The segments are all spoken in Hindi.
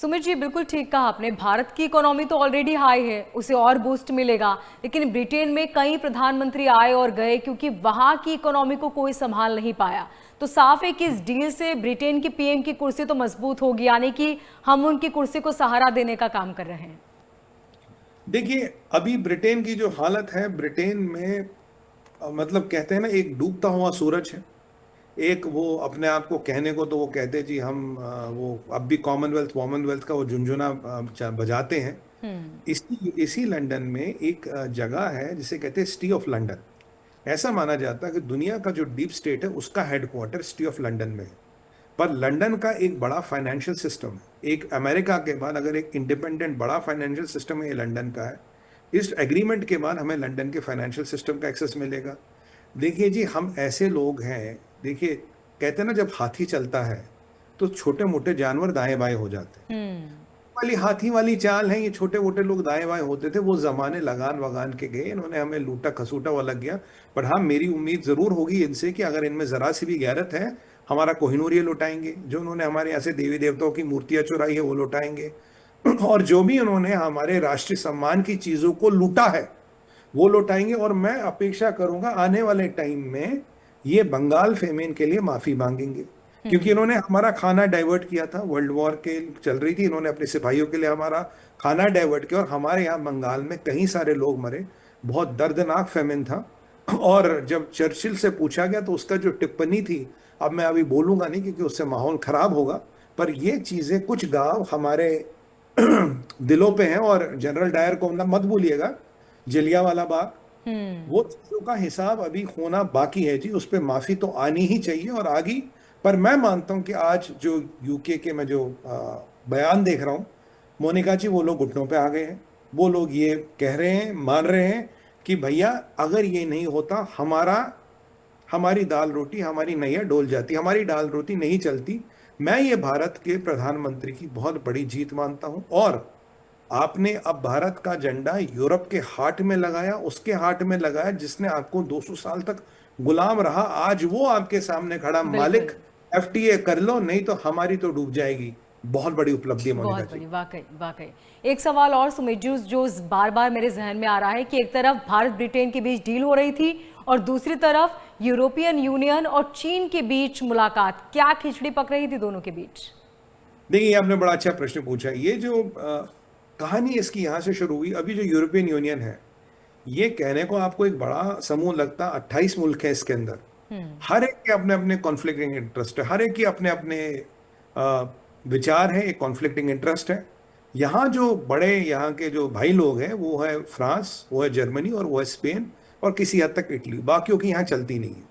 सुमित जी, बिल्कुल ठीक कहा आपने। भारत की इकोनॉमी तो ऑलरेडी हाई है, उसे और बूस्ट मिलेगा। लेकिन ब्रिटेन में कई प्रधानमंत्री आए और गए क्योंकि वहां की इकोनॉमी को कोई संभाल नहीं पाया। तो साफ है कि इस डील से ब्रिटेन की पीएम की कुर्सी तो मजबूत होगी, यानी कि हम उनकी कुर्सी को सहारा देने का काम कर रहे हैं। देखिए, अभी ब्रिटेन की जो हालत है, ब्रिटेन में मतलब कहते हैं ना, एक डूबता हुआ सूरज है। एक वो अपने आप को कहने को तो वो कहते हैं जी हम वो अब भी कॉमनवेल्थ वॉमनवेल्थ का वो झुंझुना बजाते हैं। हम्म। इसी इसी लंदन में एक जगह है जिसे कहते हैं सिटी ऑफ लंदन। ऐसा माना जाता है कि दुनिया का जो डीप स्टेट है उसका हेडक्वार्टर सिटी ऑफ लंदन में है। पर लंदन का एक बड़ा फाइनेंशियल सिस्टम है, एक अमेरिका के बाद अगर एक इंडिपेंडेंट बड़ा फाइनेंशियल सिस्टम है, ये लंदन का है। इस एग्रीमेंट के बाद हमें लंदन के फाइनेंशियल सिस्टम का एक्सेस मिलेगा। देखिए जी, हम ऐसे लोग हैं, देखिए कहते हैं ना, जब हाथी चलता है तो छोटे मोटे जानवर दाएं बाएं हो जाते हैं। हम्म। वाली हाथी वाली चाल है, ये छोटे मोटे लोग दाएं बाएं होते थे, वो जमाने लगान वगान के गए, इन्होंने हमें लूटा खसूटा वाला गया। पर हाँ, मेरी उम्मीद जरूर होगी इनसे कि अगर इनमें जरा सी भी गैरत है, हमारा कोहिनूर ये लौटाएंगे। जो उन्होंने हमारे यहाँ से देवी देवताओं की मूर्तियां चुराई है वो लौटाएंगे। और जो भी उन्होंने हमारे राष्ट्रीय सम्मान की चीजों को लूटा है वो लौटाएंगे। और मैं अपेक्षा करूंगा आने वाले टाइम में ये बंगाल फेमेन के लिए माफी मांगेंगे, क्योंकि हम्म। इन्होंने हमारा खाना डाइवर्ट किया था। वर्ल्ड वॉर के चल रही थी, इन्होंने अपने सिपाहियों के लिए हमारा खाना डाइवर्ट किया और हमारे यहाँ बंगाल में कई सारे लोग मरे। बहुत दर्दनाक फेमिन था। और जब चर्चिल से पूछा गया तो उसका जो टिप्पणी थी, अब मैं अभी बोलूंगा नहीं क्योंकि उससे माहौल खराब होगा, पर ये चीजें कुछ गांव हमारे दिलों पे हैं। और जनरल डायर को मत भूलिएगा, जलियांवाला बाग, हम्म। वो चीजों का हिसाब अभी होना बाकी है जी। उस पर माफी तो आनी ही चाहिए और आगी। पर मैं मानता हूं कि आज जो यूके के मैं जो बयान देख रहा हूं, मोनिका जी, वो लोग घुटनों पे आ गए हैं। वो लोग ये कह रहे हैं, मान रहे हैं कि भैया अगर ये नहीं होता, हमारी दाल रोटी, हमारी नैया डोल जाती, हमारी दाल रोटी नहीं चलती। मैं ये भारत के प्रधानमंत्री की बहुत बड़ी जीत मानता हूं। और आपने अब भारत का झंडा यूरोप के हार्ट में लगाया, उसके हार्ट में लगाया जिसने आपको 200 साल तक गुलाम रहा। आज वो आपके सामने खड़ा, मालिक, बिल्कुल। एफटीए कर लो नहीं तो हमारी तो डूब जाएगी। बहुत बड़ी उपलब्धि है मोनिका बहुत जी। बड़ी, वाकई वाकई। एक सवाल और सुमित जी, जो बार बार मेरे जहन में आ रहा है कि एक तरफ भारत ब्रिटेन के बीच डील हो रही थी और दूसरी तरफ यूरोपियन यूनियन और चीन के बीच मुलाकात, क्या खिचड़ी पक रही थी दोनों के बीच? देखिए, आपने बड़ा अच्छा प्रश्न पूछा। ये जो कहानी इसकी यहाँ से शुरू हुई। अभी जो यूरोपियन यूनियन है, ये कहने को आपको एक बड़ा समूह लगता, 28 मुल्क है इसके अंदर। हम्म। हर एक के अपने अपने कॉन्फ्लिक्टिंग इंटरेस्ट है, हर एक के अपने अपने अ, विचार है, एक कॉन्फ्लिक्टिंग इंटरेस्ट है। यहाँ जो बड़े यहाँ के जो भाई लोग हैं वो है फ्रांस, वो है जर्मनी और वो है स्पेन और किसी हद तक इटली। बाकियों की यहाँ चलती नहीं है।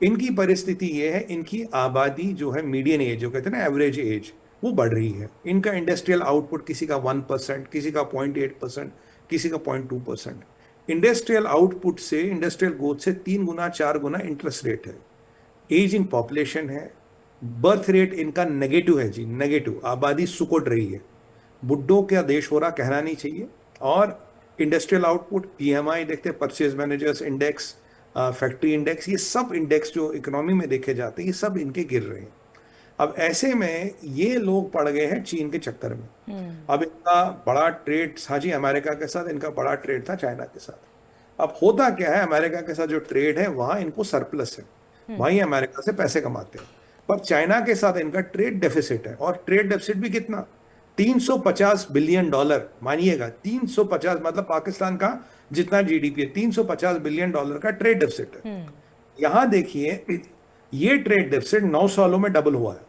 इनकी परिस्थिति ये है, इनकी आबादी जो है, मीडियन एज जो कहते हैं ना, एवरेज एज, वो बढ़ रही है। इनका इंडस्ट्रियल आउटपुट किसी का 1%, किसी का 0.8%, किसी का 0.2%। इंडस्ट्रियल आउटपुट से, इंडस्ट्रियल ग्रोथ से 3 गुना 4 गुना इंटरेस्ट रेट है। एजिंग पॉपुलेशन है। बर्थ रेट इनका नेगेटिव है जी, नेगेटिव। आबादी सुकुड़ रही है। बुड्ढों का देश हो रहा, कहना नहीं चाहिए। और इंडस्ट्रियल आउटपुट, पीएमआई देखते हैं, purchase managers index, factory index, ये सब इंडेक्स जो इकोनॉमी में देखे जाते हैं, ये सब इनके गिर रहे हैं। अब ऐसे में ये लोग पड़ गए हैं चीन के चक्कर में। हम्म। अब इनका बड़ा ट्रेड था जी अमेरिका के साथ, इनका बड़ा ट्रेड था चाइना के साथ। अब होता क्या है, अमेरिका के साथ जो ट्रेड है वहां इनको सरप्लस है, हम्म। वहीं अमेरिका से पैसे कमाते हैं। पर चाइना के साथ इनका ट्रेड डेफिसिट है। और ट्रेड डेफिसिट भी कितना, 350 बिलियन डॉलर। मानिएगा, 350, मतलब पाकिस्तान का जितना जीडीपी है, 350 बिलियन डॉलर का ट्रेड डेफिसिट है। हम्म। यहां देखिए, ये ट्रेड डेफिसिट 9 सालों में डबल हुआ है।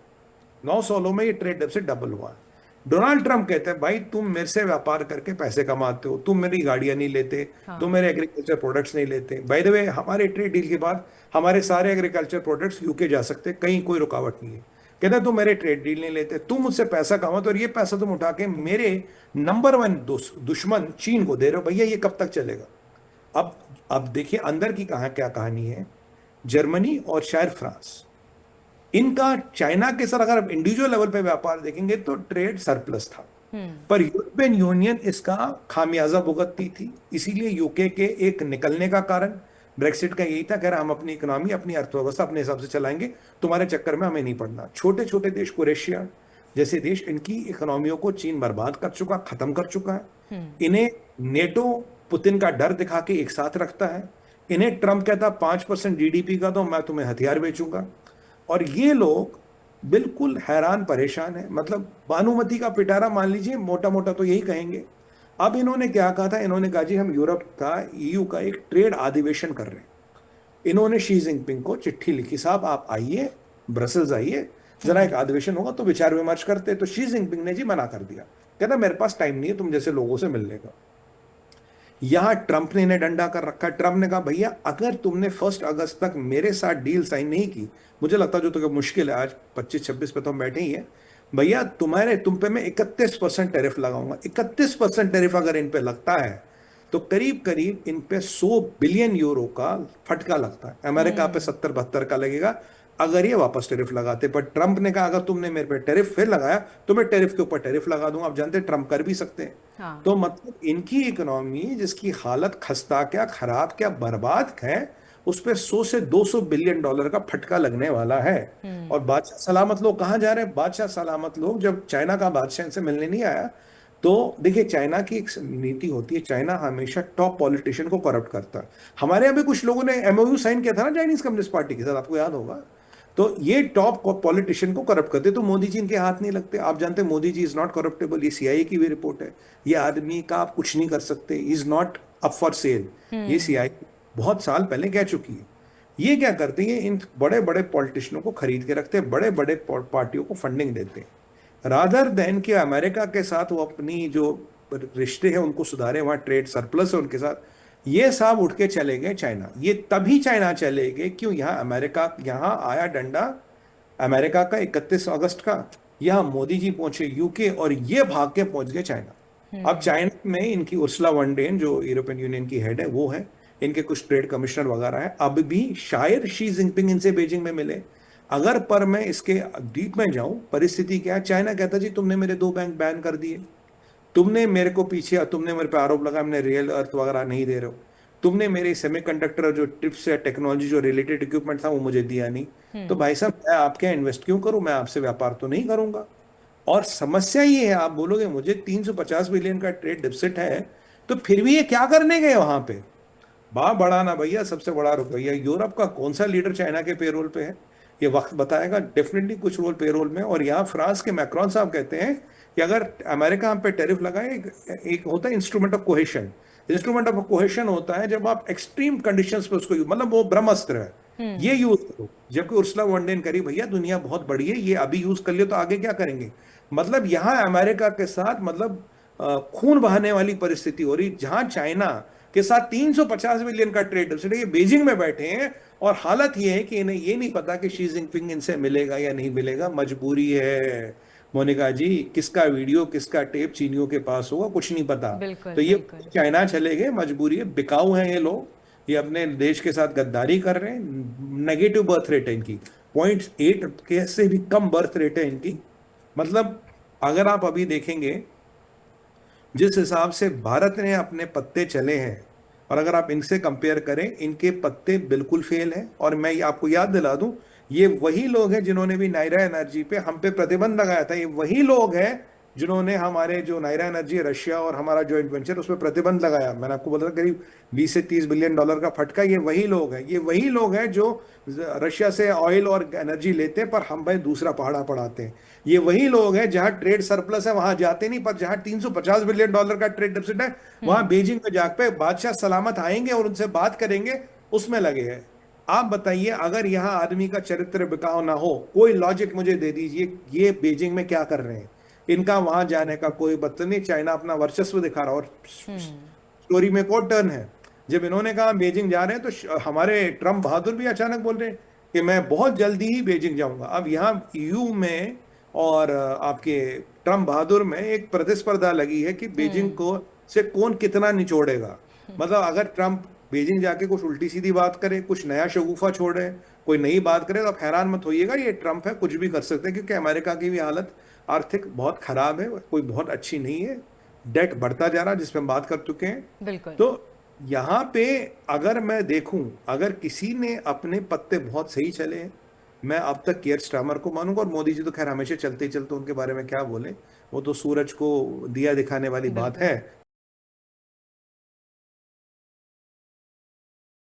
9 सालों में ये ट्रेड डेफिसिट डबल हुआ है। डोनाल्ड ट्रंप कहते हैं, भाई तुम मेरे से व्यापार करके पैसे कमाते हो, तुम मेरी गाड़ियां नहीं लेते, तुम हाँ। मेरे एग्रीकल्चर प्रोडक्ट्स नहीं लेते। बाय द वे, हमारे ट्रेड डील के बाद हमारे सारे एग्रीकल्चर प्रोडक्ट्स यूके जा सकते, कहीं कोई रुकावट नहीं है। कहते हैं तुम मेरे ट्रेड डील नहीं लेते, तुम मुझसे पैसा कमाते और ये पैसा तुम उठा के मेरे नंबर 1 दुश्मन चीन को दे रहे हो। भैया ये कब तक चलेगा? अब अब देखिए अंदर की कहा क्या कहानी है। जर्मनी और शायद फ्रांस, इनका चाइना के साथ अगर आप इंडिविजुअल लेवल पे व्यापार देखेंगे तो ट्रेड सरप्लस था। हम्म। पर यूरोपियन यूनियन इसका खामियाजा भुगतती थी। इसीलिए यूके के एक निकलने का कारण ब्रेक्सिट का यही था, कह रहा हम अपनी इकोनॉमी, अपनी अर्थव्यवस्था अपने हिसाब से चलाएंगे, तुम्हारे चक्कर में हमें नहीं पड़ना। छोटे छोटे देश, क्रोएशिया, जैसे देश, इनकी इकोनॉमियों को चीन बर्बाद कर चुका, खत्म कर चुका है। इन्हें नेटो पुतिन का डर दिखा के एक साथ रखता है। इन्हें ट्रम्प कहता 5% जीडीपी का तो मैं तुम्हें हथियार बेचूंगा। और ये लोग बिल्कुल हैरान परेशान है। मतलब भानुमति का पिटारा मान लीजिए, मोटा मोटा तो यही कहेंगे। अब इन्होंने क्या कहा था, इन्होंने कहा जी हम यूरोप का, ईयू का एक ट्रेड अधिवेशन कर रहे हैं। इन्होंने शी जिनपिंग को चिट्ठी लिखी, साहब आप आइए, ब्रसल्स आइए, जरा एक अधिवेशन होगा तो विचार विमर्श करते। तो शी जिनपिंग ने जी मना कर दिया, कहता मेरे पास टाइम नहीं है तुम जैसे लोगों से मिलने का। यहां ट्रंप ने इन्हें डंडा कर रखा। ट्रंप ने कहा भैया अगर तुमने 1 अगस्त तक मेरे साथ डील साइन नहीं की, मुझे लगता जो तो मुश्किल है, आज 25-26 पे तो हम बैठे ही हैं, भैया तुम पे मैं 31% टैरिफ लगाऊंगा। 31% टैरिफ अगर इन पे लगता है तो करीब करीब इन पे 100 बिलियन यूरो का फटका लगता है। अमेरिका पे 70-72 का लगेगा अगर ये वापस टैरिफ लगाते। पर ट्रंप ने कहा अगर तुमने मेरे पे टैरिफ फिर लगाया तो मैं टैरिफ के ऊपर टैरिफ लगा दूंगा। आप जानते हैं ट्रंप कर भी सकते हैं। हाँ। तो मतलब इनकी इकोनॉमी जिसकी हालत खस्ता क्या, खराब क्या, बर्बाद है, उस पे 100 से 200 बिलियन डॉलर का फटका लगने वाला है। और बादशाह सलामत लोग कहाँ जा रहे हैं? बादशाह सलामत लोग, जब चाइना का बादशाह इनसे मिलने नहीं आया तो देखिए चाइना की एक नीति होती है, चाइना हमेशा टॉप पॉलिटिशियन को करप्ट करता है। हमारे यहाँ भी कुछ लोगों ने एमओयू साइन किया था ना चाइनीज कम्युनिस्ट पार्टी के साथ, आपको याद होगा। तो ये टॉप पॉलिटिशियन को करप्ट करते, तो मोदी जी इनके हाथ नहीं लगते। आप जानते हैं मोदी जी इज नॉट करप्टेबल, ये सीआईए की भी रिपोर्ट है। ये आदमी का आप कुछ नहीं कर सकते, is not up for sale. ये सीआईए बहुत साल पहले कह चुकी है। ये क्या करते हैं, इन बड़े बड़े पॉलिटिशियनों को खरीद के रखते हैं, बड़े बड़े पार्टियों को फंडिंग देते हैं, रादर देन कि अमेरिका के साथ वो अपनी जो रिश्ते हैं उनको सुधारे, वहां ट्रेड सरप्लस है उनके साथ। ये साहब उठ के चले गए चाइना। ये तभी चाइना चले गए क्यों, यहाँ अमेरिका, यहाँ आया डंडा अमेरिका का 31 अगस्त का। यहाँ मोदी जी पहुंचे यूके और ये भाग के पहुंच गए चाइना। अब चाइना में इनकी उर्सुला वन डेन जो यूरोपियन यूनियन की हेड है वो है, इनके कुछ ट्रेड कमिश्नर वगैरह है। अब भी शायद शी जिनपिंग इनसे बीजिंग में मिले। अगर पर मैं इसके डीप में जाऊं, परिस्थिति क्या है, चाइना कहता जी तुमने मेरे 2 बैंक बैन कर दिए, तुमने मेरे को पीछे, तुमने मेरे पे आरोप लगाया हमने रियल अर्थ वगैरह नहीं दे रहे हो, तुमने मेरे सेमीकंडक्टर जो टिप्स या टेक्नोलॉजी जो रिलेटेड इक्विपमेंट था वो मुझे दिया नहीं, तो भाई साहब मैं आपके यहाँ इन्वेस्ट क्यों करूं, मैं आपसे व्यापार तो नहीं करूंगा। और समस्या ये है, आप बोलोगे मुझे 350 बिलियन का ट्रेड डिफिसिट है, तो फिर भी ये क्या करने गए वहां पे? बड़ा ना भैया, सबसे बड़ा रुपया यूरोप का कौन सा लीडर चाइना के पेरोल पे है, ये वक्त बताएगा। डेफिनेटली कुछ रोल पेरोल में। और यहाँ फ्रांस के मैक्रोन साहब कहते हैं कि अगर अमेरिका हम पे टैरिफ लगाए, एक होता है instrument of cohesion. Instrument of cohesion होता है जब आप एक्सट्रीम कंडीशंस पे उसको, मतलब वो ब्रह्मास्त्र है, ये यूज करो। जबकि उर्सुला वन डेन करी भैया दुनिया बहुत बड़ी है, ये अभी यूज कर लियो तो आगे क्या करेंगे। मतलब यहाँ अमेरिका के साथ मतलब खून बहाने वाली परिस्थिति हो रही, जहां चाइना के साथ 350 बिलियन का ट्रेड डिफिसिट है, ये बीजिंग में बैठे हैं। और हालत ये है कि इन्हें ये नहीं पता कि शी जिनपिंग इनसे मिलेगा या नहीं मिलेगा। मजबूरी है मोनिका जी, किसका वीडियो किसका टेप चीनियों के पास होगा कुछ नहीं पता। बिल्कुल, तो ये बिल्कुल। चाइना चले गए, मजबूरी है, बिकाऊ हैं ये लोग, ये अपने देश के साथ गद्दारी कर रहे हैं। नेगेटिव बर्थ रेट है इनकी, 0.8 के से भी कम बर्थ रेट है इनकी। मतलब अगर आप अभी देखेंगे जिस हिसाब से भारत ने अपने पत्ते चले हैं, और अगर आप इनसे कंपेयर करें, इनके पत्ते बिल्कुल फेल हैं। और मैं आपको याद दिला दूं, ये वही लोग हैं जिन्होंने भी नायरा एनर्जी पे हम पे प्रतिबंध लगाया था। ये वही लोग हैं जिन्होंने हमारे जो नायरा एनर्जी रशिया और हमारा जॉइंट वेंचर उस पर प्रतिबंध लगाया। मैंने आपको बोला था करीब 20 से 30 बिलियन डॉलर का फटका। ये वही लोग हैं, ये वही लोग हैं जो रशिया से ऑयल और एनर्जी लेते हैं पर हम भाई दूसरा पहाड़ा पढ़ाते हैं। ये वही लोग हैं जहां ट्रेड सरप्लस है वहां जाते नहीं, पर जहां 350 बिलियन डॉलर का ट्रेड डेफिसिट है वहां बीजिंग में जाके बादशाह सलामत आएंगे और उनसे बात करेंगे, उसमें लगे हैं। आप बताइए अगर यहाँ आदमी का चरित्र बिकाव ना हो, कोई लॉजिक मुझे दे दीजिए, ये बीजिंग में क्या कर रहे हैं? इनका वहां जाने का कोई मतलब नहीं। चाइना अपना वर्चस्व दिखा रहा। और स्टोरी में को टर्न है, जब इन्होंने कहा बीजिंग जा रहे हैं तो हमारे ट्रम्प बहादुर भी अचानक बोल रहे हैं कि मैं बहुत जल्दी ही बीजिंग जाऊंगा। अब यहाँ ईयू में और आपके ट्रम्प बहादुर में एक प्रतिस्पर्धा लगी है कि बीजिंग को से कौन कितना निचोड़ेगा। मतलब अगर ट्रम्प बीजिंग जाके कुछ उल्टी सीधी बात करे, कुछ नया शगुफा छोड़े, कोई नई बात करे, तो आप हैरान मत होइएगा, ये ट्रम्प है, कुछ भी कर सकते हैं। क्योंकि अमेरिका की भी हालत आर्थिक बहुत खराब है, कोई बहुत अच्छी नहीं है, डेट बढ़ता जा रहा है जिसपे हम बात कर चुके हैं। बिल्कुल। तो यहाँ पे अगर मैं देखूं, अगर किसी ने अपने पत्ते बहुत सही चले हैं, मैं अब तक कियर स्टार्मर को मानूंगा, और मोदी जी तो खैर हमेशा चलते ही चलते उनके बारे में क्या बोले, वो तो सूरज को दिया दिखाने वाली बात बिल्कुल। है।